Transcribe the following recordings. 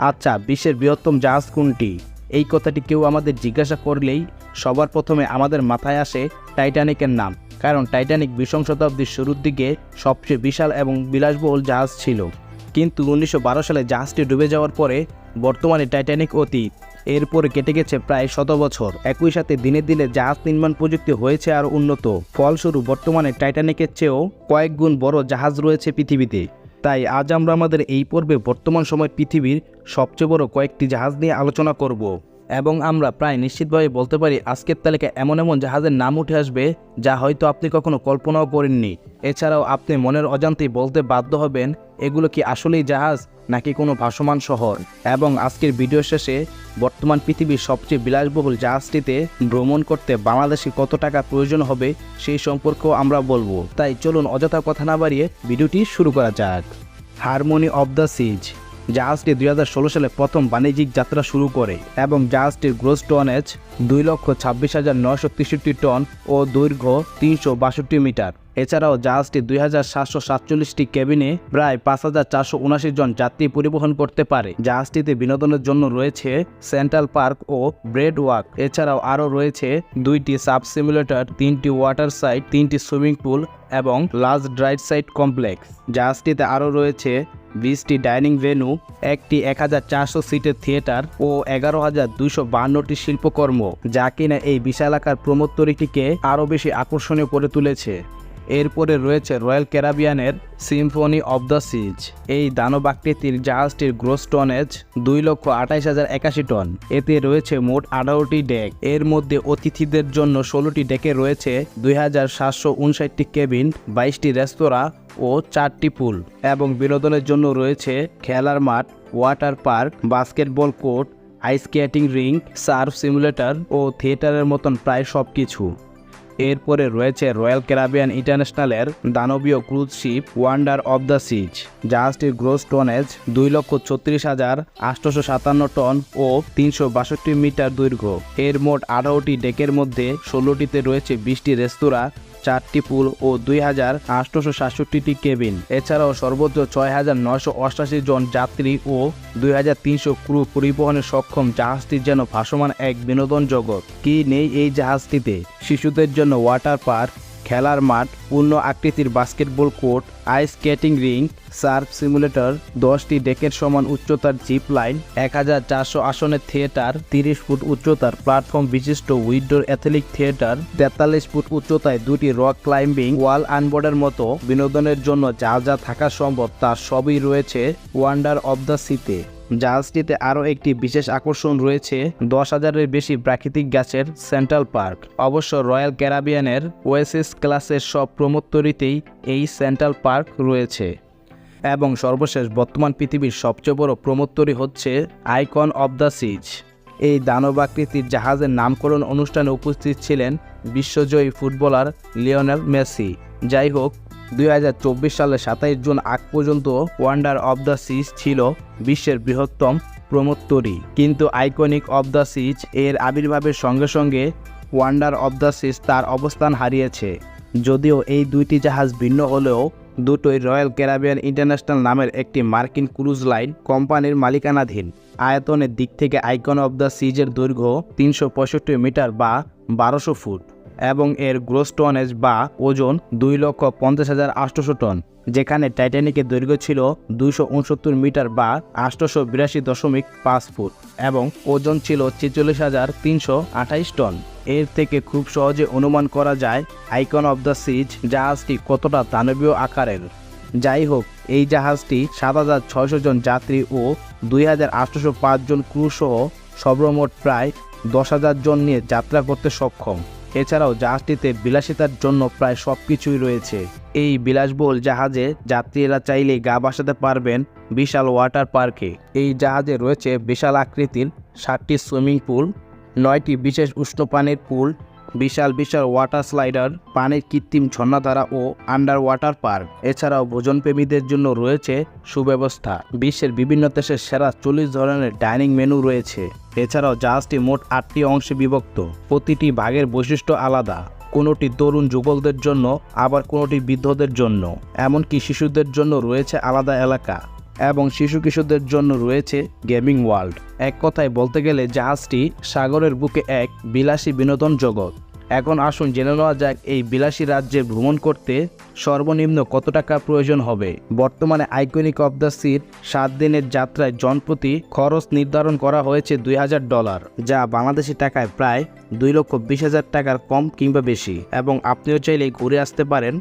আচ্ছা, বিশ্বের বৃহত্তম জাহাজ কোনটি? এই কথাটি কেউ আমাদের জিজ্ঞাসা করলেই সবার প্রথমে আমাদের মাথায় আসে টাইটানিকের নাম। কারণ টাইটানিক 20 শতাব্দীর শুরুর দিকে সবচেয়ে বিশাল এবং বিলাসবহুল জাহাজ ছিল। কিন্তু 1912 সালে জাহাজটি ডুবে যাওয়ার পরে বর্তমানে টাইটানিক অতীত। এরপরে কেটে গেছে প্রায় 100 বছর। একই সাথে দিনে দিনে জাহাজ নির্মাণ প্রযুক্তি হয়েছে আরও উন্নত। ফলস্বরূপ বর্তমানে টাইটানিকের চেয়েও কয়েক গুণ বড় জাহাজ রয়েছে পৃথিবীতে। তাই আজ আমরা আমাদের এই পর্বে বর্তমান সময় পৃথিবীর সবচেয়ে বড় কয়েকটি জাহাজ নিয়ে আলোচনা করব। এবং আমরা প্রায় নিশ্চিতভাবে বলতে পারি আজকের তালিকায় এমন এমন জাহাজের নাম উঠে আসবে যা হয়তো আপনি কখনো কল্পনাও করেননি। এছাড়াও আপনি মনের অজান্তেই বলতে বাধ্য হবেন এগুলো কি আসলেই জাহাজ নাকি কোনো ভাসমান শহর। এবং আজকের ভিডিও শেষে বর্তমান পৃথিবীর সবচেয়ে বিলাসবহুল জাহাজটিতে ভ্রমণ করতে বাংলাদেশে কত টাকা প্রয়োজন হবে সেই সম্পর্কেও আমরা বলবো। তাই চলুন অযথা কথা না বাড়িয়ে ভিডিওটি শুরু করা যাক। হারমোনি অফ দ্য সিজ জাহাজটি 2016 সালে প্রথম বাণিজ্যিক যাত্রা শুরু করে এবং জাহাজটির গ্রোস টনেজ 2,26,963 টন ও দৈর্ঘ্য 362 মিটার। এছাড়াও জাহাজটি 2,747টি কেবিনে প্রায় 5,479 জন যাত্রী পরিবহন করতে পারে। জাহাজটিতে বিনোদনের জন্য রয়েছে সেন্ট্রাল পার্ক ও ব্রেড ওয়াক। এছাড়াও আরও রয়েছে 2টি সাব সিমুলেটর, 3টি ওয়াটার সাইড, 3টি সুইমিং পুল এবং লার্জ রাইড সাইড কমপ্লেক্স। জাহাজটিতে আরও রয়েছে 20টি ডাইনিং ভেন্যু, একটি 1,400 সিটের থিয়েটার ও 11,252টি শিল্পকর্ম, যা কিনা এই বিশাল আকার প্রমোত্তরীটিকে আরও বেশি আকর্ষণীয় করে তুলেছে। এরপরে রয়েছে রয়্যাল ক্যারিবিয়ানের সিম্ফনি অব দ্য সিজ। এই দানব আকৃতির জাহাজটির গ্রোস টনেজ 2,28,081 টন। এতে রয়েছে মোট 18টি ডেক। এর মধ্যে অতিথিদের জন্য 16টি ডেকে রয়েছে 2,759টি কেবিন, 22টি রেস্তোরাঁ ও 4টি পুল। এবং বিনোদনের জন্য রয়েছে খেলার মাঠ, water park, basketball court, ice skating ring, surf simulator ও থিয়েটারের মতন প্রায় সব কিছু। এরপরে রয়েছে রয়্যাল ক্যারিবিয়ান ইন্টারন্যাশনালের দানবীয় cruise ship wonder of the seas. জাহাজটির গ্রোস টনেজ 2,36,857 টন ও 362 মিটার দৈর্ঘ্য। এর মোট 18টি ডেকের মধ্যে 16টিতে রয়েছে 20টি রেস্তোরাঁ, 4টি পুল ও 2,867টি কেবিন। এছাড়াও সর্বোচ্চ 6,988 জন যাত্রী ও 2,300 ক্রু পরিবহনে সক্ষম। জাহাজটি যেন ভাসমান এক বিনোদন জগৎ। কি নেই এই জাহাজটিতে? শিশুদের জন্য ওয়াটার পার্ক, খেলার মাঠ, পূর্ণ আকৃতির basketball court, ice skating ring, surf simulator, 10টি ডেকের সমান উচ্চতার জিপ লাইন, 1,400 আসনের থিয়েটার, 30 ফুট উচ্চতার প্ল্যাটফর্ম বিশিষ্ট উইন্ডোর অ্যাথলেটিক থিয়েটার, 43 ফুট উচ্চতায় 2টি রক ক্লাইম্বিং ওয়াল আনবোর্ডের মতো বিনোদনের জন্য যা যা থাকা সম্ভব তার সবই রয়েছে ওয়ান্ডার অব দ্য সিতে। জাহাজটিতে আরও একটি বিশেষ আকর্ষণ রয়েছে 10,000-এর বেশি প্রাকৃতিক গাছের সেন্ট্রাল পার্ক। অবশ্য রয়্যাল ক্যারিবিয়ানের ওয়েসিস ক্লাসের সব প্রমোত্তরীতেই এই সেন্ট্রাল পার্ক রয়েছে। এবং সর্বশেষ বর্তমান পৃথিবীর সবচেয়ে বড় প্রমোত্তরী হচ্ছে আইকন অব দ্য সিজ। এই দানবাকৃতির জাহাজের নামকরণ অনুষ্ঠানে উপস্থিত ছিলেন বিশ্বজয়ী ফুটবলার লিওনেল মেসি। যাই হোক, 2024 সালের 27 জুন আগ পর্যন্ত ওয়ান্ডার অব দ্য সিজ ছিল বিশ্বের বৃহত্তম প্রমোত্তরী। কিন্তু আইকনিক অব দ্য সিজ এর আবির্ভাবের সঙ্গে সঙ্গে ওয়ান্ডার অব দ্য সিজ তার অবস্থান হারিয়েছে। যদিও এই দুইটি জাহাজ ভিন্ন হলেও দুটোই রয়্যাল ক্যারিবিয়ান ইন্টারন্যাশনাল নামের একটি মার্কিন ক্রুজ লাইন কোম্পানির মালিকানাধীন। আয়তনের দিক থেকে আইকন অব দ্য সিজের দৈর্ঘ্য 365 মিটার বা 1200 ফুট এবং এর গ্রোস টনেজ বা ওজন 2,50,800 টন, যেখানে টাইটানিকের দৈর্ঘ্য ছিল 269 মিটার বা 882.5 ফুট এবং ওজন ছিল 46,328 টন। এর থেকে খুব সহজে অনুমান করা যায় আইকন অব দ্য সিজ জাহাজটি কতটা দানবীয় আকারের। যাই হোক, এই জাহাজটি 7,600 জন যাত্রী ও 2,805 জন ক্রু সহ সর্বমোট প্রায় 10,000 জন নিয়ে যাত্রা করতে সক্ষম। এছাড়াও জাহাজটিতে বিলাসিতার জন্য প্রায় সব কিছুই রয়েছে। এই বিলাসবহুল জাহাজে যাত্রীরা চাইলেই গা ভাসাতে পারবেন বিশাল ওয়াটার পার্কে। এই জাহাজে রয়েছে বিশাল আকৃতির 7টি সুইমিং পুল, 9টি বিশেষ উষ্ণ পানির পুল, বিশাল বিশাল ওয়াটার স্লাইডার, পানির কৃত্রিম ঝর্ণাধারা ও আন্ডার ওয়াটার পার্ক। এছাড়াও ভোজনপ্রেমীদের জন্য রয়েছে সুব্যবস্থা। বিশ্বের বিভিন্ন দেশের সেরা 40 ধরনের ডাইনিং মেনু রয়েছে। এছাড়াও জাহাজটি মোট 8টি অংশে বিভক্ত। প্রতিটি ভাগের বৈশিষ্ট্য আলাদা। কোনোটি তরুণ যুগলদের জন্য, আবার কোনোটি বৃদ্ধদের জন্য, এমনকি শিশুদের জন্য রয়েছে আলাদা এলাকা। এবং শিশু কিশোরদের জন্য রয়েছে গেমিং ওয়ার্ল্ড। এক কথায় বলতে গেলে জাহাজটি সাগরের বুকে এক বিলাসী বিনোদন জগৎ। এখন আসুন জেনে নেওয়া যাক এই বিলাসী রাজ্যে ভ্রমণ করতে সর্বনিম্ন কত টাকা প্রয়োজন হবে। বর্তমানে আইকনিক অফ দ্য সির 7 দিনের যাত্রায় জনপ্রতি খরচ নির্ধারণ করা হয়েছে $2000, যা বাংলাদেশি টাকায় প্রায় 2,20,000 টাকার কম কিংবা বেশি, এবং আপনিও চাইলে ঘুরে আসতে পারেন।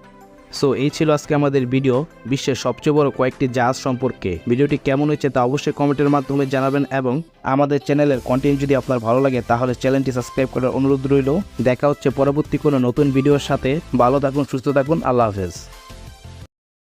সো এই ছিল আজকে আমাদের ভিডিও বিশ্বের সবচেয়ে বড় কয়েকটি জাহাজ সম্পর্কে। ভিডিওটি কেমন হয়েছে তা অবশ্যই কমেন্টের মাধ্যমে জানাবেন, এবং আমাদের চ্যানেলের কন্টেন্ট যদি আপনার ভালো লাগে তাহলে চ্যানেলটি সাবস্ক্রাইব করার অনুরোধ রইল। দেখা হচ্ছে পরবর্তী কোনো নতুন ভিডিওর সাথে। ভালো থাকুন, সুস্থ থাকুন, আল্লাহ হাফেজ।